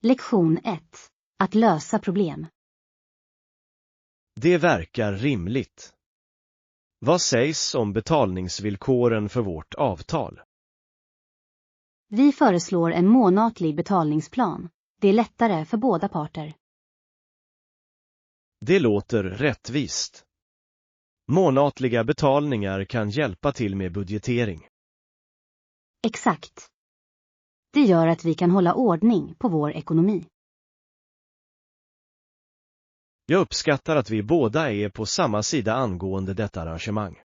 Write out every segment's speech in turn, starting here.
Lektion 1. Att lösa problem. Det verkar rimligt. Vad sägs om betalningsvillkoren för vårt avtal? Vi föreslår en månatlig betalningsplan. Det är lättare för båda parter. Det låter rättvist. Månatliga betalningar kan hjälpa till med budgetering. Exakt. Det gör att vi kan hålla ordning på vår ekonomi. Jag uppskattar att vi båda är på samma sida angående detta arrangemang.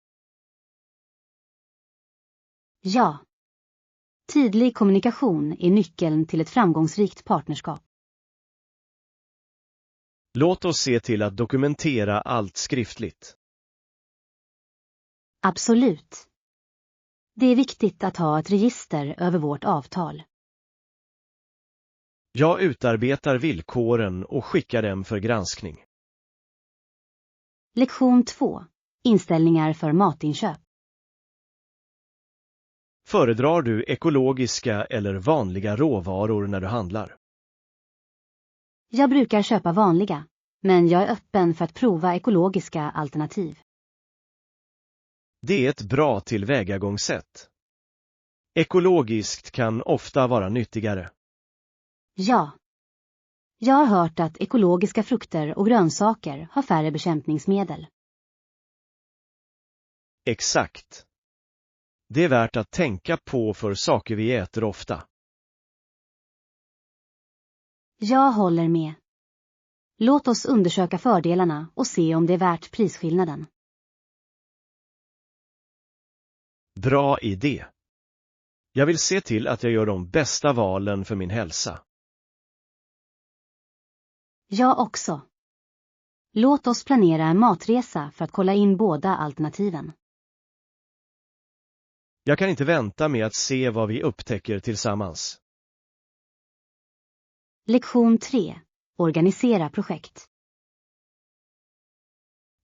Ja. Tydlig kommunikation är nyckeln till ett framgångsrikt partnerskap. Låt oss se till att dokumentera allt skriftligt. Absolut. Det är viktigt att ha ett register över vårt avtal. Jag utarbetar villkoren och skickar dem för granskning. Lektion 2. Inställningar för matinköp. Föredrar du ekologiska eller vanliga råvaror när du handlar? Jag brukar köpa vanliga, men jag är öppen för att prova ekologiska alternativ. Det är ett bra tillvägagångssätt. Ekologiskt kan ofta vara nyttigare. Ja. Jag har hört att ekologiska frukter och grönsaker har färre bekämpningsmedel. Exakt. Det är värt att tänka på för saker vi äter ofta. Jag håller med. Låt oss undersöka fördelarna och se om det är värt prisskillnaden. Bra idé. Jag vill se till att jag gör de bästa valen för min hälsa. Jag också. Låt oss planera en matresa för att kolla in båda alternativen. Jag kan inte vänta med att se vad vi upptäcker tillsammans. Lektion 3. Organisera projekt.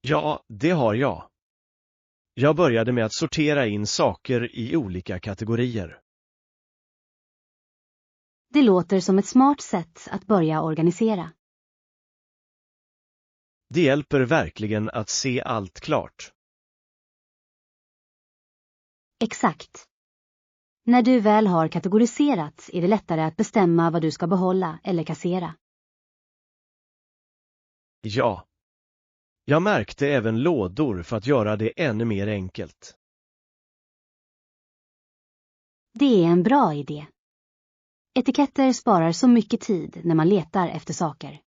Ja, det har jag. Jag började med att sortera in saker i olika kategorier. Det låter som ett smart sätt att börja organisera. Det hjälper verkligen att se allt klart. Exakt. När du väl har kategoriserat är det lättare att bestämma vad du ska behålla eller kassera. Ja. Jag märkte även lådor för att göra det ännu mer enkelt. Det är en bra idé. Etiketter sparar så mycket tid när man letar efter saker.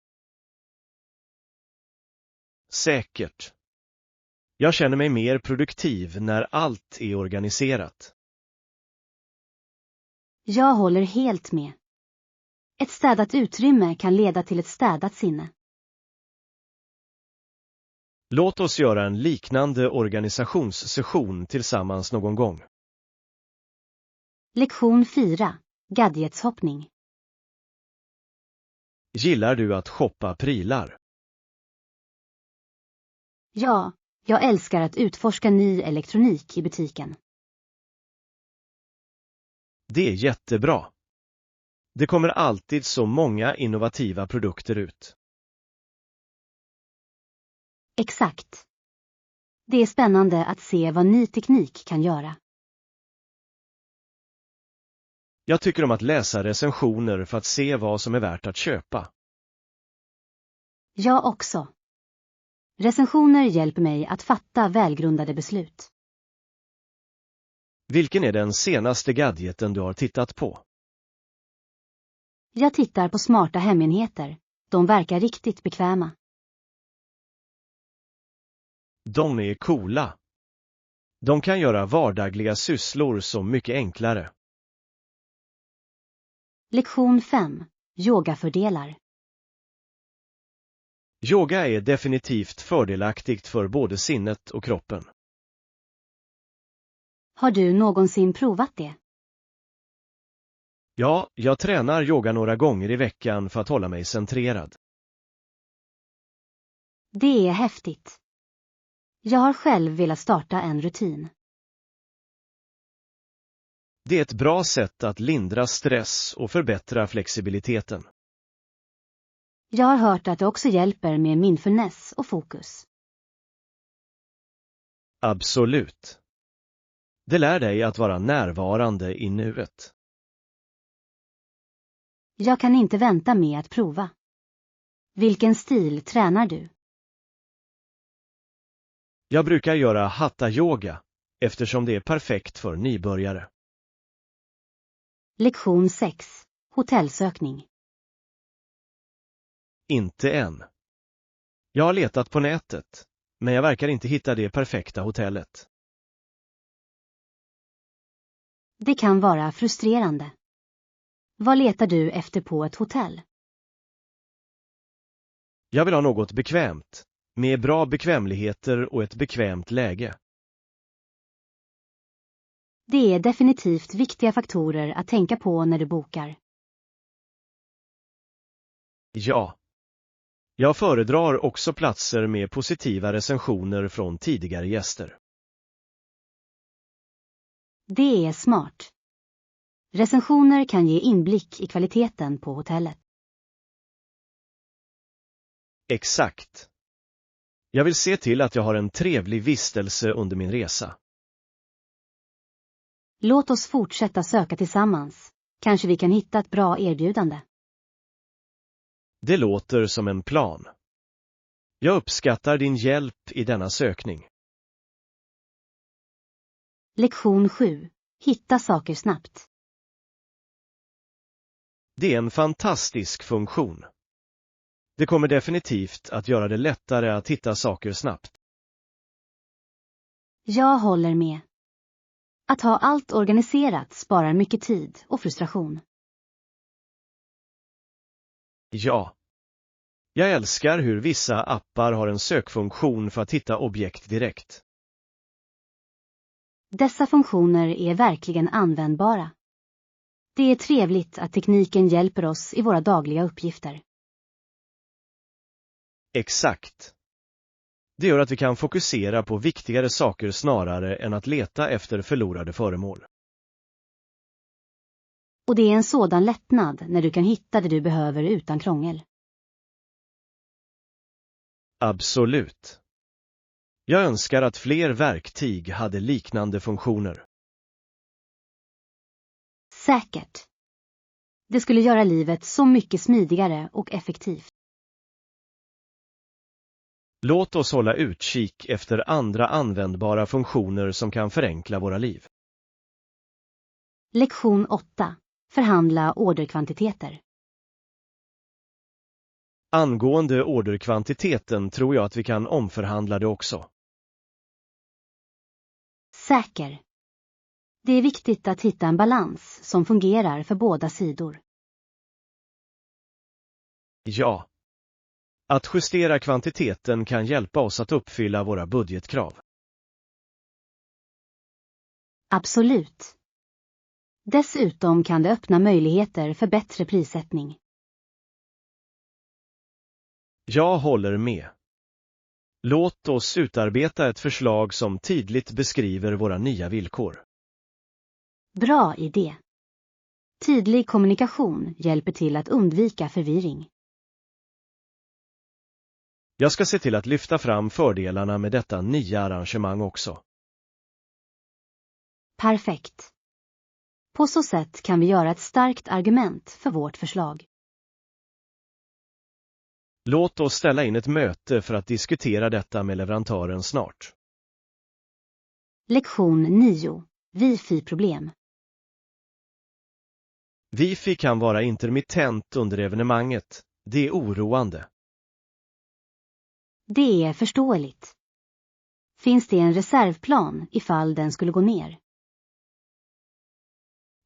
Säkert. Jag känner mig mer produktiv när allt är organiserat. Jag håller helt med. Ett städat utrymme kan leda till ett städat sinne. Låt oss göra en liknande organisationssession tillsammans någon gång. Lektion 4. Gadgetshoppning. Gillar du att shoppa prylar? Ja, jag älskar att utforska ny elektronik i butiken. Det är jättebra. Det kommer alltid så många innovativa produkter ut. Exakt. Det är spännande att se vad ny teknik kan göra. Jag tycker om att läsa recensioner för att se vad som är värt att köpa. Jag också. Recensioner hjälper mig att fatta välgrundade beslut. Vilken är den senaste gadgeten du har tittat på? Jag tittar på smarta hemenheter. De verkar riktigt bekväma. De är coola. De kan göra vardagliga sysslor så mycket enklare. Lektion 5. Yogafördelar. Yoga är definitivt fördelaktigt för både sinnet och kroppen. Har du någonsin provat det? Ja, jag tränar yoga några gånger i veckan för att hålla mig centrerad. Det är häftigt. Jag har själv velat starta en rutin. Det är ett bra sätt att lindra stress och förbättra flexibiliteten. Jag har hört att det också hjälper med mindfulness och fokus. Absolut. Det lär dig att vara närvarande i nuet. Jag kan inte vänta med att prova. Vilken stil tränar du? Jag brukar göra hatha-yoga eftersom det är perfekt för nybörjare. Lektion 6. Hotellsökning. Inte än. Jag har letat på nätet, men jag verkar inte hitta det perfekta hotellet. Det kan vara frustrerande. Vad letar du efter på ett hotell? Jag vill ha något bekvämt, med bra bekvämligheter och ett bekvämt läge. Det är definitivt viktiga faktorer att tänka på när du bokar. Ja. Jag föredrar också platser med positiva recensioner från tidigare gäster. Det är smart. Recensioner kan ge inblick i kvaliteten på hotellet. Exakt. Jag vill se till att jag har en trevlig vistelse under min resa. Låt oss fortsätta söka tillsammans. Kanske vi kan hitta ett bra erbjudande. Det låter som en plan. Jag uppskattar din hjälp i denna sökning. Lektion 7. Hitta saker snabbt. Det är en fantastisk funktion. Det kommer definitivt att göra det lättare att hitta saker snabbt. Jag håller med. Att ha allt organiserat sparar mycket tid och frustration. Ja. Jag älskar hur vissa appar har en sökfunktion för att hitta objekt direkt. Dessa funktioner är verkligen användbara. Det är trevligt att tekniken hjälper oss i våra dagliga uppgifter. Exakt. Det gör att vi kan fokusera på viktigare saker snarare än att leta efter förlorade föremål. Och det är en sådan lättnad när du kan hitta det du behöver utan krångel. Absolut. Jag önskar att fler verktyg hade liknande funktioner. Säkert. Det skulle göra livet så mycket smidigare och effektivt. Låt oss hålla utkik efter andra användbara funktioner som kan förenkla våra liv. Lektion 8. Förhandla orderkvantiteter. Angående orderkvantiteten tror jag att vi kan omförhandla det också. Säker. Det är viktigt att hitta en balans som fungerar för båda sidor. Ja. Att justera kvantiteten kan hjälpa oss att uppfylla våra budgetkrav. Absolut. Dessutom kan det öppna möjligheter för bättre prissättning. Jag håller med. Låt oss utarbeta ett förslag som tydligt beskriver våra nya villkor. Bra idé. Tydlig kommunikation hjälper till att undvika förvirring. Jag ska se till att lyfta fram fördelarna med detta nya arrangemang också. Perfekt. På så sätt kan vi göra ett starkt argument för vårt förslag. Låt oss ställa in ett möte för att diskutera detta med leverantören snart. Lektion 9. Wifi-problem. Wifi kan vara intermittent under evenemanget. Det är oroande. Det är förståeligt. Finns det en reservplan ifall den skulle gå ner?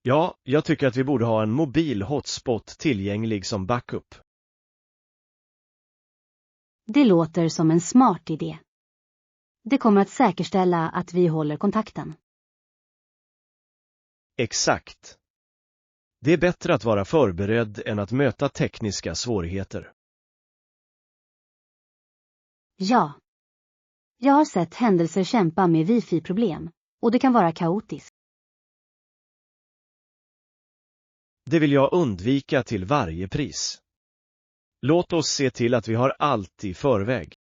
Ja, jag tycker att vi borde ha en mobil hotspot tillgänglig som backup. Det låter som en smart idé. Det kommer att säkerställa att vi håller kontakten. Exakt. Det är bättre att vara förberedd än att möta tekniska svårigheter. Ja. Jag har sett händelser kämpa med wifi-problem och det kan vara kaotiskt. Det vill jag undvika till varje pris. Låt oss se till att vi har allt i förväg.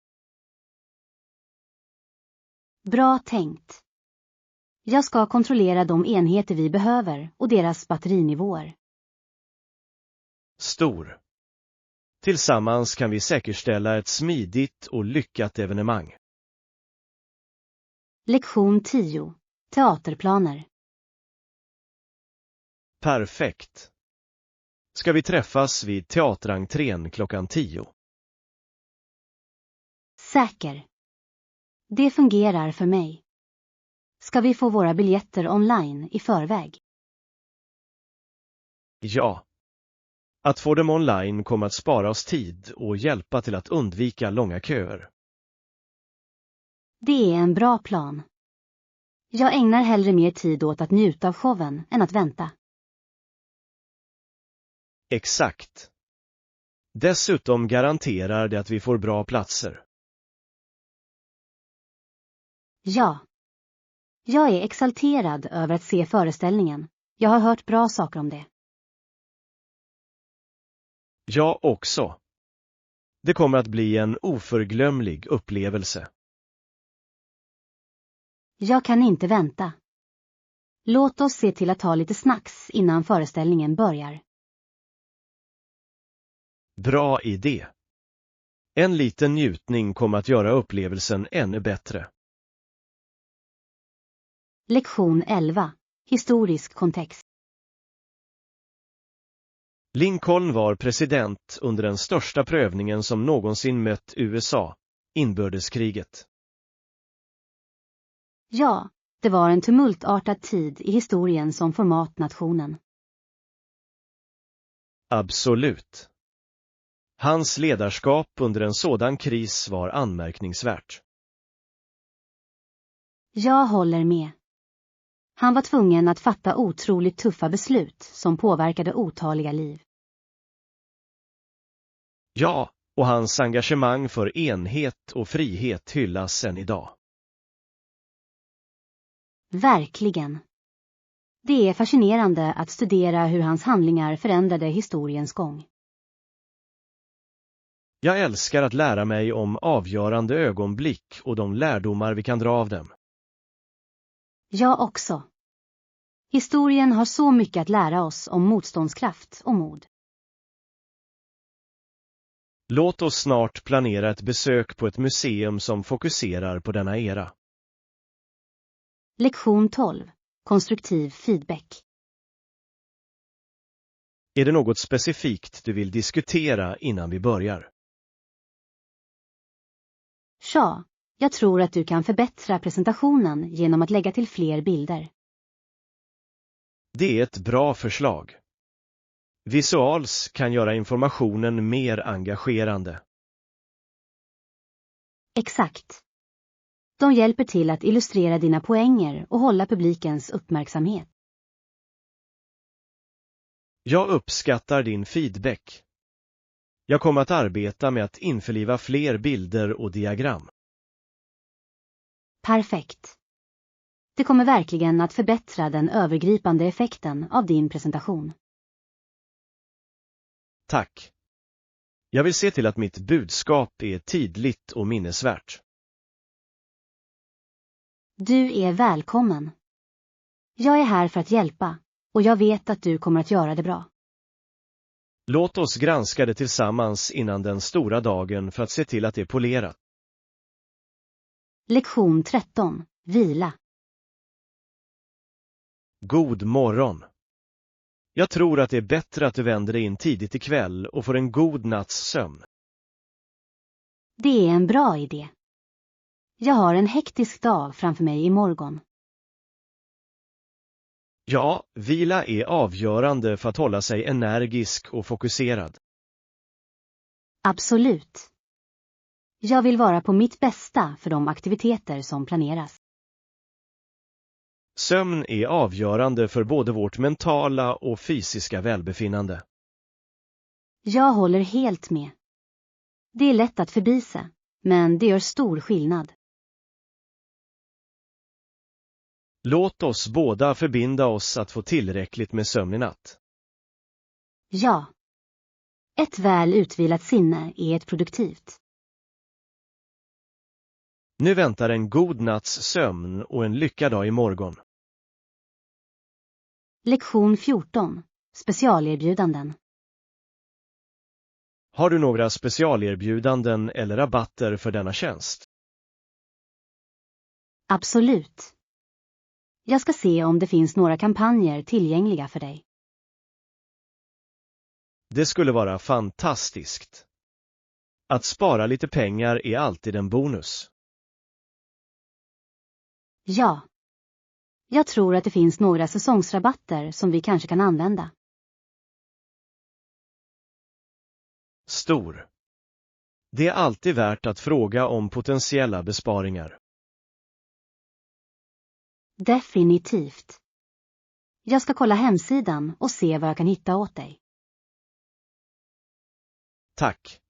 Bra tänkt. Jag ska kontrollera de enheter vi behöver och deras batterinivåer. Stor. Tillsammans kan vi säkerställa ett smidigt och lyckat evenemang. Lektion 10. Teaterplaner. Perfekt. Ska vi träffas vid teaterentrén klockan 10? Säker. Det fungerar för mig. Ska vi få våra biljetter online i förväg? Ja. Att få dem online kommer att spara oss tid och hjälpa till att undvika långa köer. Det är en bra plan. Jag ägnar hellre mer tid åt att njuta av showen än att vänta. Exakt. Dessutom garanterar det att vi får bra platser. Ja. Jag är exalterad över att se föreställningen. Jag har hört bra saker om det. Jag också. Det kommer att bli en oförglömlig upplevelse. Jag kan inte vänta. Låt oss se till att ta lite snacks innan föreställningen börjar. Bra idé. En liten njutning kommer att göra upplevelsen ännu bättre. Lektion 11. Historisk kontext. Lincoln var president under den största prövningen som någonsin mött USA, inbördeskriget. Ja, det var en tumultartad tid i historien som format nationen. Absolut. Hans ledarskap under en sådan kris var anmärkningsvärt. Jag håller med. Han var tvungen att fatta otroligt tuffa beslut som påverkade otaliga liv. Ja, och hans engagemang för enhet och frihet hyllas än idag. Verkligen. Det är fascinerande att studera hur hans handlingar förändrade historiens gång. Jag älskar att lära mig om avgörande ögonblick och de lärdomar vi kan dra av dem. Jag också. Historien har så mycket att lära oss om motståndskraft och mod. Låt oss snart planera ett besök på ett museum som fokuserar på denna era. Lektion 12. Konstruktiv feedback. Är det något specifikt du vill diskutera innan vi börjar? Ja, jag tror att du kan förbättra presentationen genom att lägga till fler bilder. Det är ett bra förslag. Visuals kan göra informationen mer engagerande. Exakt. De hjälper till att illustrera dina poänger och hålla publikens uppmärksamhet. Jag uppskattar din feedback. Jag kommer att arbeta med att införliva fler bilder och diagram. Perfekt. Det kommer verkligen att förbättra den övergripande effekten av din presentation. Tack. Jag vill se till att mitt budskap är tydligt och minnesvärt. Du är välkommen. Jag är här för att hjälpa och jag vet att du kommer att göra det bra. Låt oss granska det tillsammans innan den stora dagen för att se till att det är polerat. Lektion 13. Vila. God morgon. Jag tror att det är bättre att du vänder dig in tidigt ikväll och får en god natts sömn. Det är en bra idé. Jag har en hektisk dag framför mig imorgon. Ja, vila är avgörande för att hålla sig energisk och fokuserad. Absolut. Jag vill vara på mitt bästa för de aktiviteter som planeras. Sömn är avgörande för både vårt mentala och fysiska välbefinnande. Jag håller helt med. Det är lätt att förbise, men det gör stor skillnad. Låt oss båda förbinda oss att få tillräckligt med sömn i natt. Ja. Ett väl utvilat sinne är ett produktivt. Nu väntar en god natts sömn och en lyckad dag imorgon. Lektion 14. Specialerbjudanden. Har du några specialerbjudanden eller rabatter för denna tjänst? Absolut. Jag ska se om det finns några kampanjer tillgängliga för dig. Det skulle vara fantastiskt. Att spara lite pengar är alltid en bonus. Ja. Jag tror att det finns några säsongsrabatter som vi kanske kan använda. Stor. Det är alltid värt att fråga om potentiella besparingar. Definitivt. Jag ska kolla hemsidan och se vad jag kan hitta åt dig. Tack.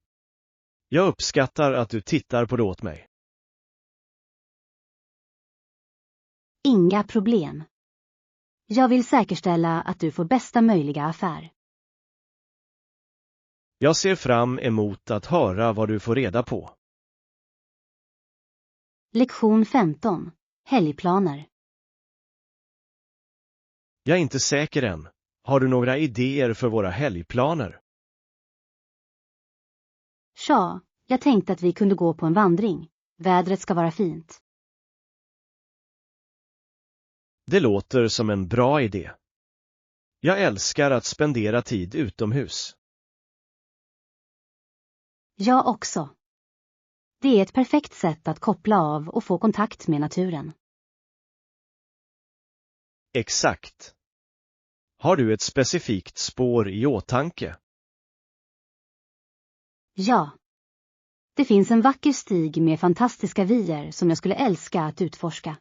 Jag uppskattar att du tittar på det åt mig. Inga problem. Jag vill säkerställa att du får bästa möjliga affär. Jag ser fram emot att höra vad du får reda på. Lektion 15. Helgplaner. Jag är inte säker än. Har du några idéer för våra helgplaner? Tja, jag tänkte att vi kunde gå på en vandring. Vädret ska vara fint. Det låter som en bra idé. Jag älskar att spendera tid utomhus. Jag också. Det är ett perfekt sätt att koppla av och få kontakt med naturen. Exakt. Har du ett specifikt spår i åtanke? Ja. Det finns en vacker stig med fantastiska vyer som jag skulle älska att utforska.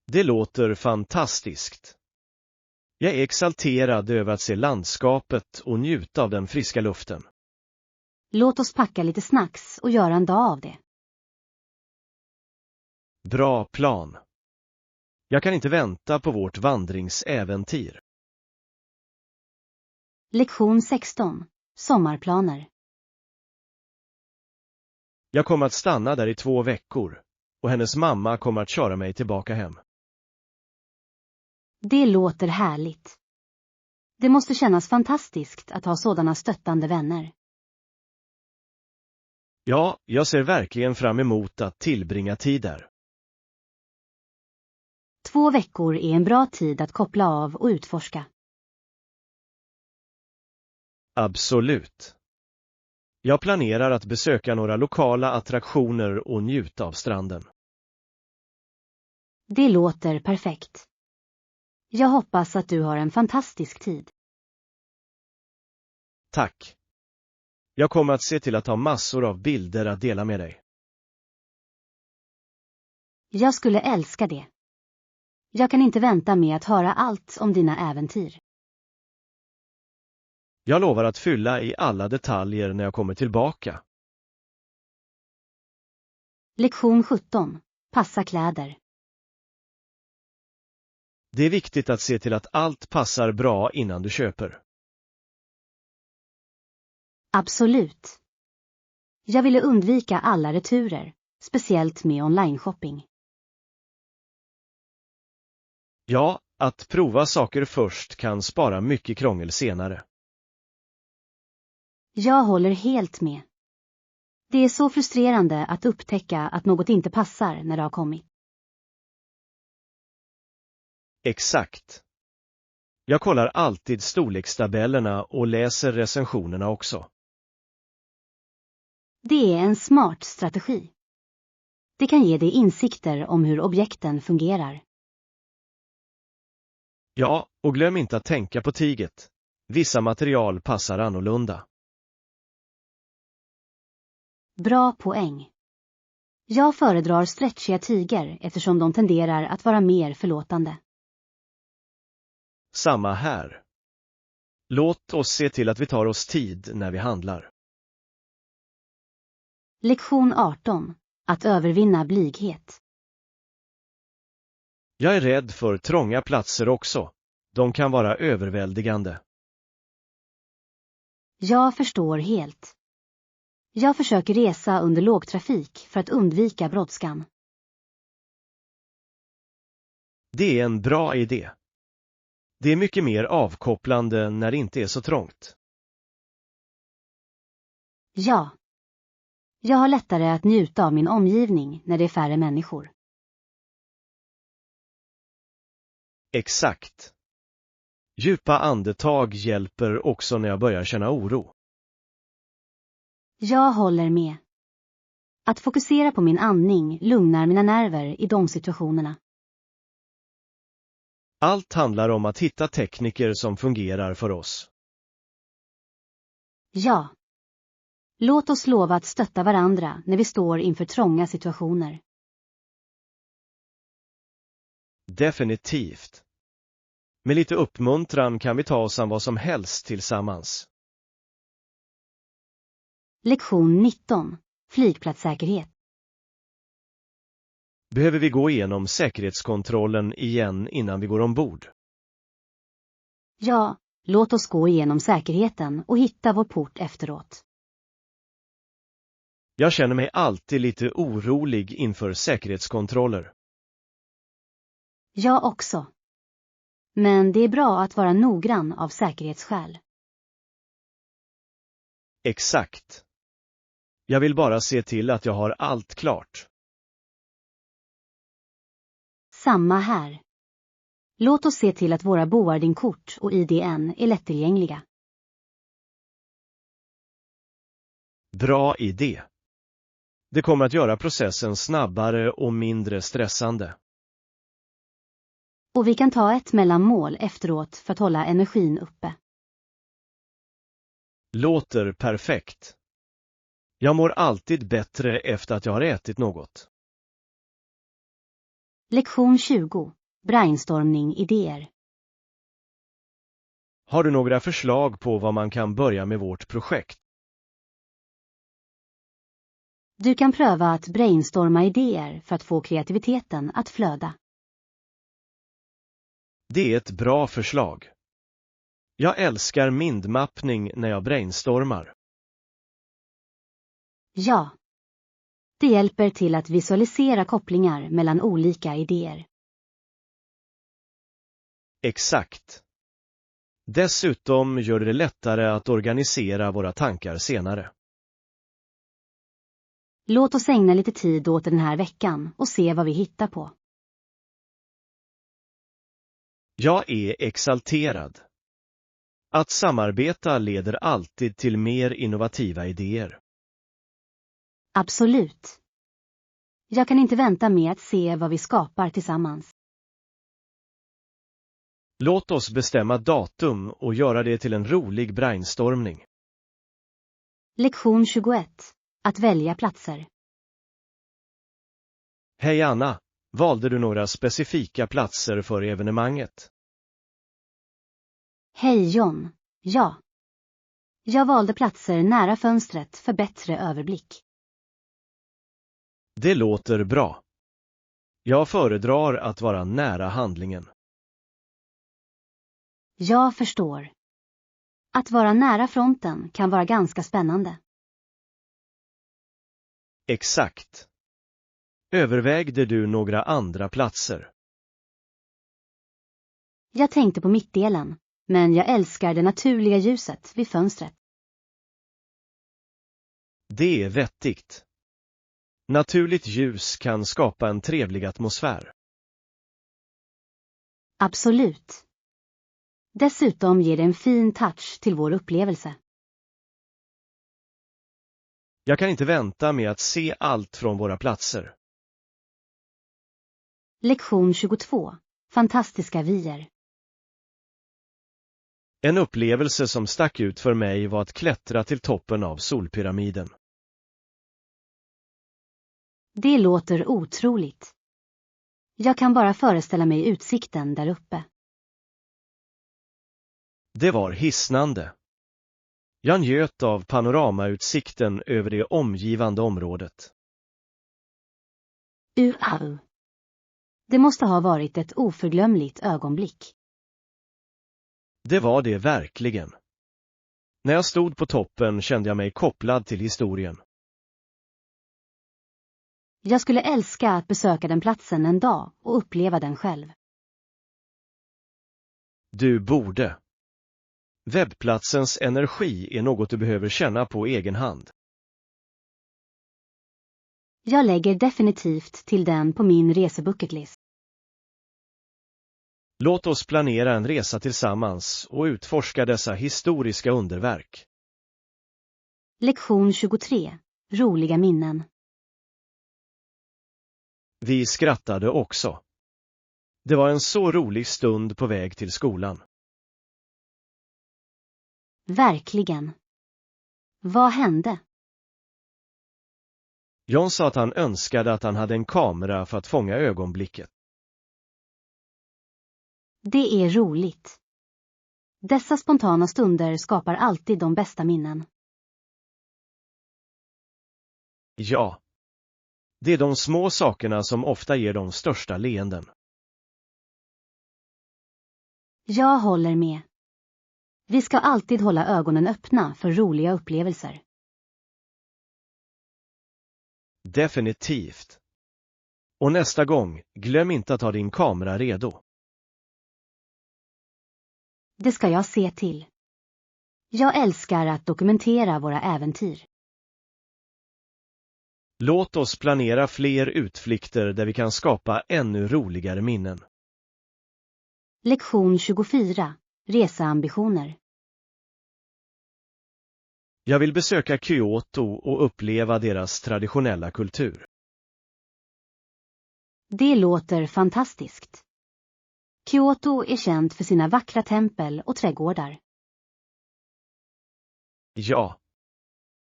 Det låter fantastiskt. Jag är exalterad över att se landskapet och njuta av den friska luften. Låt oss packa lite snacks och göra en dag av det. Bra plan. Jag kan inte vänta på vårt vandringsäventyr. Lektion 16. Sommarplaner. Jag kommer att stanna där i 2 veckor och hennes mamma kommer att köra mig tillbaka hem. Det låter härligt. Det måste kännas fantastiskt att ha sådana stöttande vänner. Ja, jag ser verkligen fram emot att tillbringa tid där. 2 veckor är en bra tid att koppla av och utforska. Absolut. Jag planerar att besöka några lokala attraktioner och njuta av stranden. Det låter perfekt. Jag hoppas att du har en fantastisk tid. Tack. Jag kommer att se till att ha massor av bilder att dela med dig. Jag skulle älska det. Jag kan inte vänta med att höra allt om dina äventyr. Jag lovar att fylla i alla detaljer när jag kommer tillbaka. Lektion 17. Passa kläder. Det är viktigt att se till att allt passar bra innan du köper. Absolut. Jag ville undvika alla returer, speciellt med online-shopping. Ja, att prova saker först kan spara mycket krångel senare. Jag håller helt med. Det är så frustrerande att upptäcka att något inte passar när det har kommit. Exakt. Jag kollar alltid storlekstabellerna och läser recensionerna också. Det är en smart strategi. Det kan ge dig insikter om hur objekten fungerar. Ja, och glöm inte att tänka på tyget. Vissa material passar annorlunda. Bra poäng. Jag föredrar stretchiga tyger eftersom de tenderar att vara mer förlåtande. Samma här. Låt oss se till att vi tar oss tid när vi handlar. Lektion 18. Att övervinna blyghet. Jag är rädd för trånga platser också. De kan vara överväldigande. Jag förstår helt. Jag försöker resa under lågtrafik för att undvika brådskan. Det är en bra idé. Det är mycket mer avkopplande när det inte är så trångt. Ja. Jag har lättare att njuta av min omgivning när det är färre människor. Exakt. Djupa andetag hjälper också när jag börjar känna oro. Jag håller med. Att fokusera på min andning lugnar mina nerver i de situationerna. Allt handlar om att hitta tekniker som fungerar för oss. Ja. Låt oss lova att stötta varandra när vi står inför trånga situationer. Definitivt. Med lite uppmuntran kan vi ta oss an vad som helst tillsammans. Lektion 19. Flygplatssäkerhet. Behöver vi gå igenom säkerhetskontrollen igen innan vi går ombord? Ja, låt oss gå igenom säkerheten och hitta vår port efteråt. Jag känner mig alltid lite orolig inför säkerhetskontroller. Jag också. Men det är bra att vara noggrann av säkerhetsskäl. Exakt. Jag vill bara se till att jag har allt klart. Samma här. Låt oss se till att våra boardingkort och IDN är lättillgängliga. Bra idé. Det kommer att göra processen snabbare och mindre stressande. Och vi kan ta ett mellanmål efteråt för att hålla energin uppe. Låter perfekt. Jag mår alltid bättre efter att jag har ätit något. Lektion 20. Brainstormning idéer. Har du några förslag på vad man kan börja med vårt projekt? Du kan pröva att brainstorma idéer för att få kreativiteten att flöda. Det är ett bra förslag. Jag älskar mindmappning när jag brainstormar. Ja. Det hjälper till att visualisera kopplingar mellan olika idéer. Exakt. Dessutom gör det lättare att organisera våra tankar senare. Låt oss ägna lite tid åt den här veckan och se vad vi hittar på. Jag är exalterad. Att samarbeta leder alltid till mer innovativa idéer. Absolut. Jag kan inte vänta med att se vad vi skapar tillsammans. Låt oss bestämma datum och göra det till en rolig brainstormning. Lektion 21. Att välja platser. Hej Anna, valde du några specifika platser för evenemanget? Hej John. Ja. Jag valde platser nära fönstret för bättre överblick. Det låter bra. Jag föredrar att vara nära handlingen. Jag förstår. Att vara nära fronten kan vara ganska spännande. Exakt. Övervägde du några andra platser? Jag tänkte på mittdelen, men jag älskar det naturliga ljuset vid fönstret. Det är vettigt. Naturligt ljus kan skapa en trevlig atmosfär. Absolut. Dessutom ger det en fin touch till vår upplevelse. Jag kan inte vänta med att se allt från våra platser. Lektion 22. Fantastiska vyer. En upplevelse som stack ut för mig var att klättra till toppen av Solpyramiden. Det låter otroligt. Jag kan bara föreställa mig utsikten där uppe. Det var hisnande. Jag njöt av panoramautsikten över det omgivande området. Au. Det måste ha varit ett oförglömligt ögonblick. Det var det verkligen. När jag stod på toppen kände jag mig kopplad till historien. Jag skulle älska att besöka den platsen en dag och uppleva den själv. Du borde. Webbplatsens energi är något du behöver känna på egen hand. Jag lägger definitivt till den på min resebucketlist. Låt oss planera en resa tillsammans och utforska dessa historiska underverk. Lektion 23. Roliga minnen. Vi skrattade också. Det var en så rolig stund på väg till skolan. Verkligen. Vad hände? John sa att han önskade att han hade en kamera för att fånga ögonblicket. Det är roligt. Dessa spontana stunder skapar alltid de bästa minnen. Ja. Det är de små sakerna som ofta ger de största leenden. Jag håller med. Vi ska alltid hålla ögonen öppna för roliga upplevelser. Definitivt. Och nästa gång, glöm inte att ha din kamera redo. Det ska jag se till. Jag älskar att dokumentera våra äventyr. Låt oss planera fler utflykter där vi kan skapa ännu roligare minnen. Lektion 24. Reseambitioner. Jag vill besöka Kyoto och uppleva deras traditionella kultur. Det låter fantastiskt. Kyoto är känt för sina vackra tempel och trädgårdar. Ja.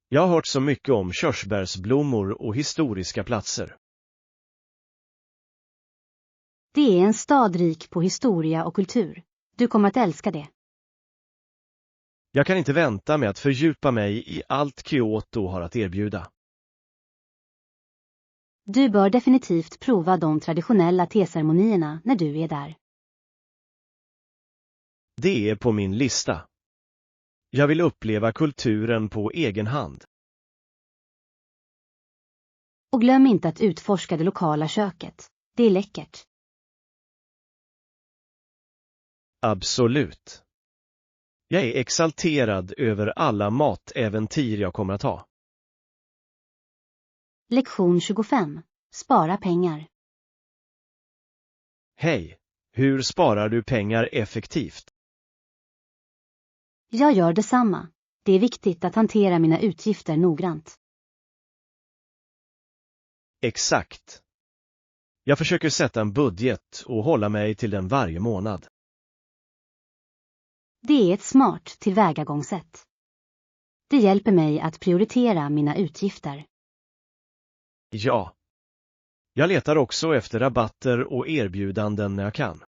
Jag har hört så mycket om körsbärsblommor och historiska platser. Det är en stad rik på historia och kultur. Du kommer att älska det. Jag kan inte vänta med att fördjupa mig i allt Kyoto har att erbjuda. Du bör definitivt prova de traditionella teceremonierna när du är där. Det är på min lista. Jag vill uppleva kulturen på egen hand. Och glöm inte att utforska det lokala köket. Det är läckert. Absolut. Jag är exalterad över alla matäventyr jag kommer att ha. Lektion 25. Spara pengar. Hej, hur sparar du pengar effektivt? Jag gör detsamma. Det är viktigt att hantera mina utgifter noggrant. Exakt. Jag försöker sätta en budget och hålla mig till den varje månad. Det är ett smart tillvägagångssätt. Det hjälper mig att prioritera mina utgifter. Ja. Jag letar också efter rabatter och erbjudanden när jag kan.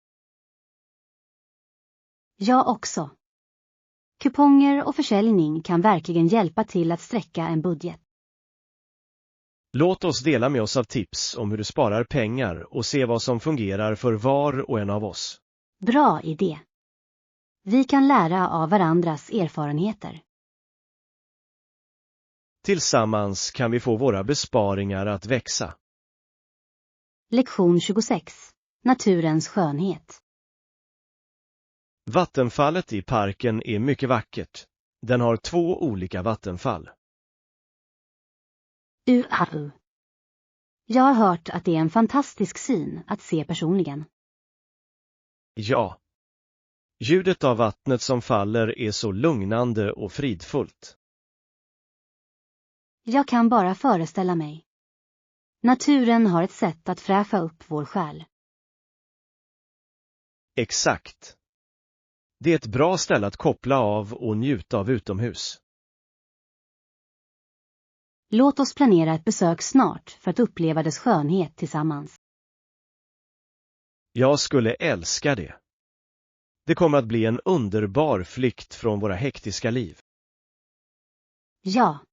Jag också. Kuponger och försäljning kan verkligen hjälpa till att sträcka en budget. Låt oss dela med oss av tips om hur du sparar pengar och se vad som fungerar för var och en av oss. Bra idé. Vi kan lära av varandras erfarenheter. Tillsammans kan vi få våra besparingar att växa. Lektion 26. Naturens skönhet. Vattenfallet i parken är mycket vackert. Den har 2 olika vattenfall. UAU. Jag har hört att det är en fantastisk syn att se personligen. Ja. Ljudet av vattnet som faller är så lugnande och fridfullt. Jag kan bara föreställa mig. Naturen har ett sätt att fräscha upp vår själ. Exakt. Det är ett bra ställe att koppla av och njuta av utomhus. Låt oss planera ett besök snart för att uppleva dess skönhet tillsammans. Jag skulle älska det. Det kommer att bli en underbar flykt från våra hektiska liv. Ja.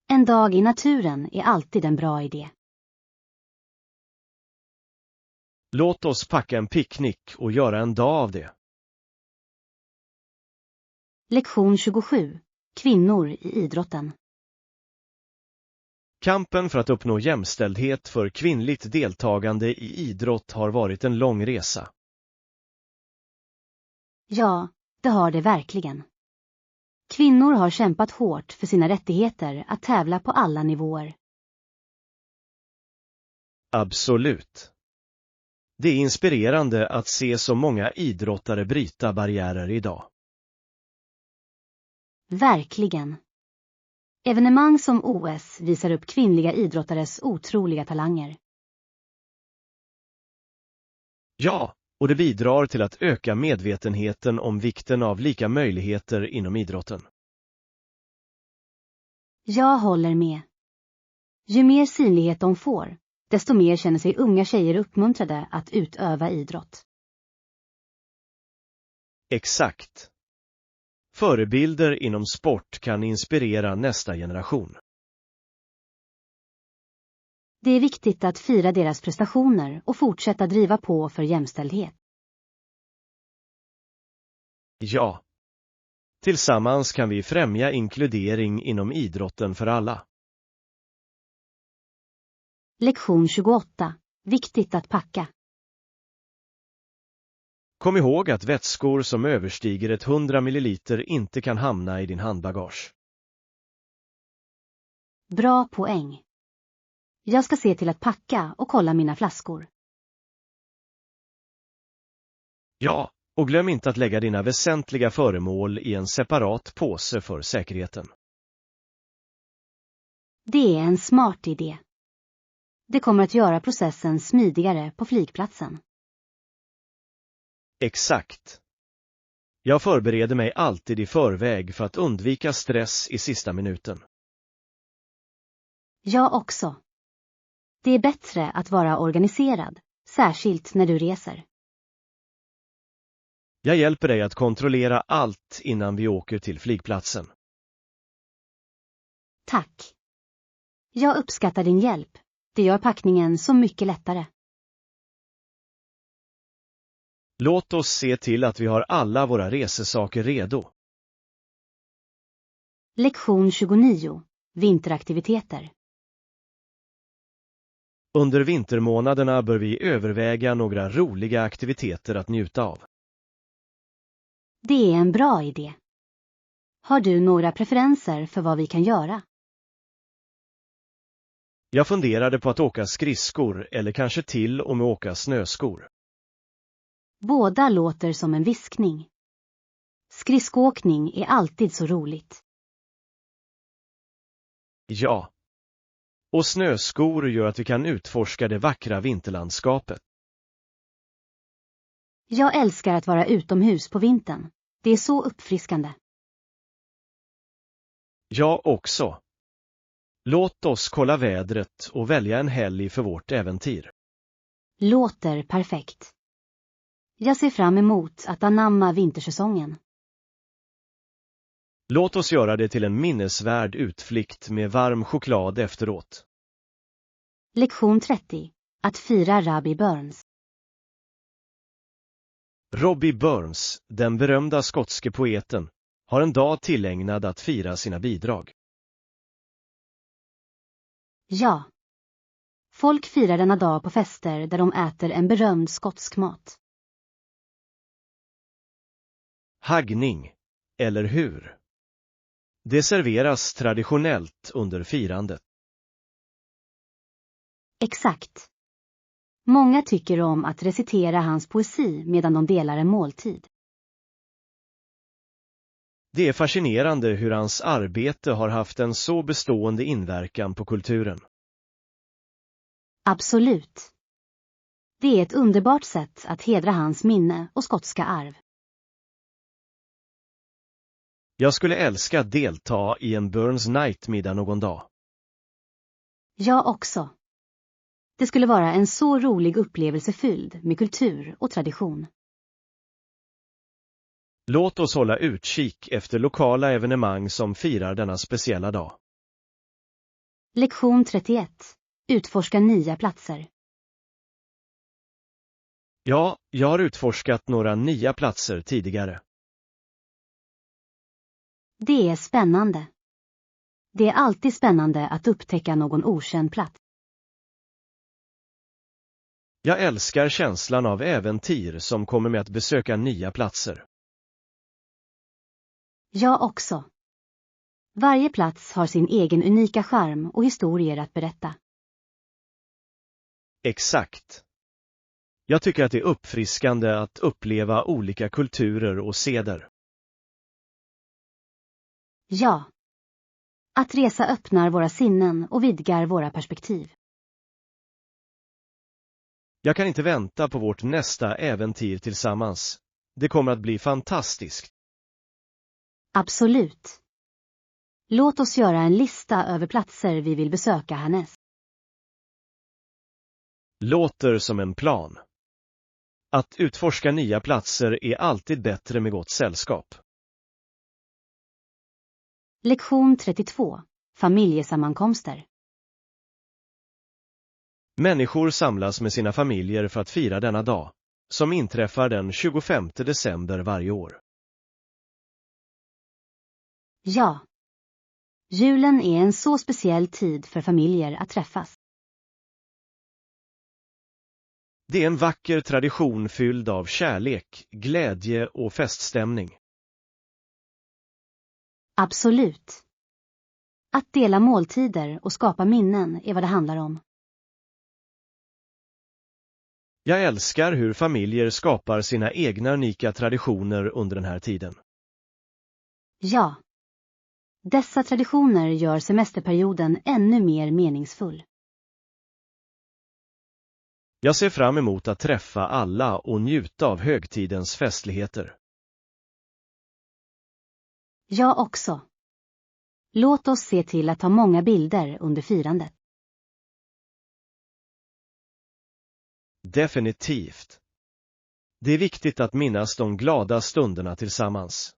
En dag i naturen är alltid en bra idé. Låt oss packa en picknick och göra en dag av det. Lektion 27. Kvinnor i idrotten. Kampen för att uppnå jämställdhet för kvinnligt deltagande i idrott har varit en lång resa. Ja, det har det verkligen. Kvinnor har kämpat hårt för sina rättigheter att tävla på alla nivåer. Absolut. Det är inspirerande att se så många idrottare bryta barriärer idag. Verkligen. Evenemang som OS visar upp kvinnliga idrottares otroliga talanger. Ja, och det bidrar till att öka medvetenheten om vikten av lika möjligheter inom idrotten. Jag håller med. Ju mer synlighet de får, desto mer känner sig unga tjejer uppmuntrade att utöva idrott. Exakt. Förebilder inom sport kan inspirera nästa generation. Det är viktigt att fira deras prestationer och fortsätta driva på för jämställdhet. Ja. Tillsammans kan vi främja inkludering inom idrotten för alla. Lektion 28. Viktigt att packa. Kom ihåg att vätskor som överstiger 100 ml inte kan hamna i din handbagage. Bra poäng. Jag ska se till att packa och kolla mina flaskor. Ja, och glöm inte att lägga dina väsentliga föremål i en separat påse för säkerheten. Det är en smart idé. Det kommer att göra processen smidigare på flygplatsen. Exakt. Jag förbereder mig alltid i förväg för att undvika stress i sista minuten. Jag också. Det är bättre att vara organiserad, särskilt när du reser. Jag hjälper dig att kontrollera allt innan vi åker till flygplatsen. Tack. Jag uppskattar din hjälp. Det gör packningen så mycket lättare. Låt oss se till att vi har alla våra resesaker redo. Lektion 29. Vinteraktiviteter. Under vintermånaderna bör vi överväga några roliga aktiviteter att njuta av. Det är en bra idé. Har du några preferenser för vad vi kan göra? Jag funderade på att åka skridskor eller kanske till och med åka snöskor. Båda låter som en viskning. Skridskoåkning är alltid så roligt. Ja. Och snöskor gör att vi kan utforska det vackra vinterlandskapet. Jag älskar att vara utomhus på vintern. Det är så uppfriskande. Jag också. Låt oss kolla vädret och välja en helg för vårt äventyr. Låter perfekt. Jag ser fram emot att anamma vintersäsongen. Låt oss göra det till en minnesvärd utflykt med varm choklad efteråt. Lektion 30. Att fira Robbie Burns. Robbie Burns, den berömda skotske poeten, har en dag tillägnad att fira sina bidrag. Ja. Folk firar denna dag på fester där de äter en berömd skotsk mat. Haggning, eller hur? Det serveras traditionellt under firandet. Exakt. Många tycker om att recitera hans poesi medan de delar en måltid. Det är fascinerande hur hans arbete har haft en så bestående inverkan på kulturen. Absolut. Det är ett underbart sätt att hedra hans minne och skotska arv. Jag skulle älska att delta i en Burns Night-middag någon dag. Jag också. Det skulle vara en så rolig upplevelse fylld med kultur och tradition. Låt oss hålla utkik efter lokala evenemang som firar denna speciella dag. Lektion 31. Utforska nya platser. Ja, jag har utforskat några nya platser tidigare. Det är spännande. Det är alltid spännande att upptäcka någon okänd plats. Jag älskar känslan av äventyr som kommer med att besöka nya platser. Jag också. Varje plats har sin egen unika charm och historier att berätta. Exakt. Jag tycker att det är uppfriskande att uppleva olika kulturer och seder. Ja. Att resa öppnar våra sinnen och vidgar våra perspektiv. Jag kan inte vänta på vårt nästa äventyr tillsammans. Det kommer att bli fantastiskt. Absolut. Låt oss göra en lista över platser vi vill besöka härnäst. Låter som en plan. Att utforska nya platser är alltid bättre med gott sällskap. Lektion 32. Familjesammankomster. Människor samlas med sina familjer för att fira denna dag, som inträffar den 25 december varje år. Ja. Julen är en så speciell tid för familjer att träffas. Det är en vacker tradition fylld av kärlek, glädje och feststämning. Absolut. Att dela måltider och skapa minnen är vad det handlar om. Jag älskar hur familjer skapar sina egna unika traditioner under den här tiden. Ja. Dessa traditioner gör semesterperioden ännu mer meningsfull. Jag ser fram emot att träffa alla och njuta av högtidens festligheter. Jag också. Låt oss se till att ta många bilder under firandet. Definitivt. Det är viktigt att minnas de glada stunderna tillsammans.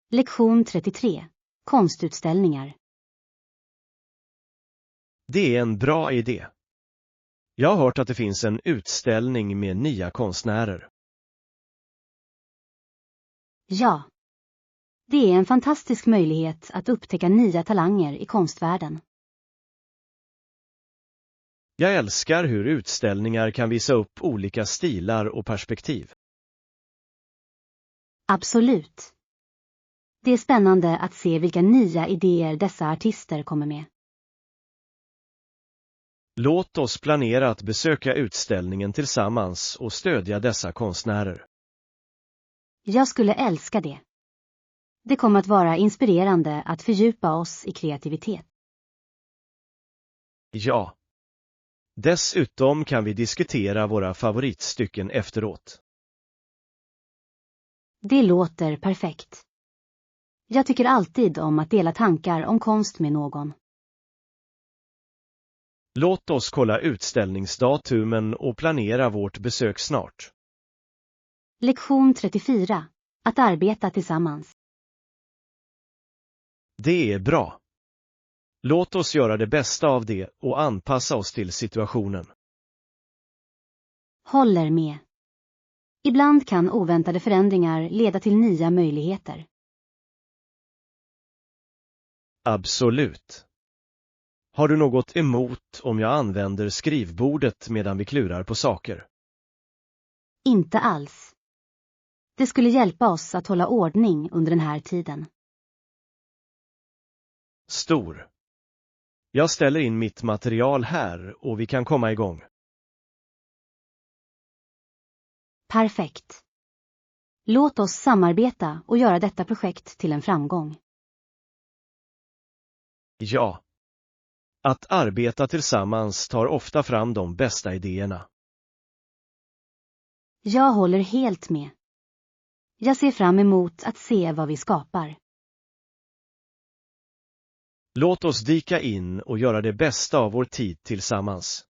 Lektion 33. Konstutställningar. Det är en bra idé. Jag har hört att det finns en utställning med nya konstnärer. Ja. Det är en fantastisk möjlighet att upptäcka nya talanger i konstvärlden. Jag älskar hur utställningar kan visa upp olika stilar och perspektiv. Absolut. Det är spännande att se vilka nya idéer dessa artister kommer med. Låt oss planera att besöka utställningen tillsammans och stödja dessa konstnärer. Jag skulle älska det. Det kommer att vara inspirerande att fördjupa oss i kreativitet. Ja. Dessutom kan vi diskutera våra favoritstycken efteråt. Det låter perfekt. Jag tycker alltid om att dela tankar om konst med någon. Låt oss kolla utställningsdatumen och planera vårt besök snart. Lektion 34. Att arbeta tillsammans. Det är bra. Låt oss göra det bästa av det och anpassa oss till situationen. Håller med. Ibland kan oväntade förändringar leda till nya möjligheter. Absolut. Har du något emot om jag använder skrivbordet medan vi klurar på saker? Inte alls. Det skulle hjälpa oss att hålla ordning under den här tiden. Stor. Jag ställer in mitt material här och vi kan komma igång. Perfekt. Låt oss samarbeta och göra detta projekt till en framgång. Ja. Att arbeta tillsammans tar ofta fram de bästa idéerna. Jag håller helt med. Jag ser fram emot att se vad vi skapar. Låt oss dyka in och göra det bästa av vår tid tillsammans.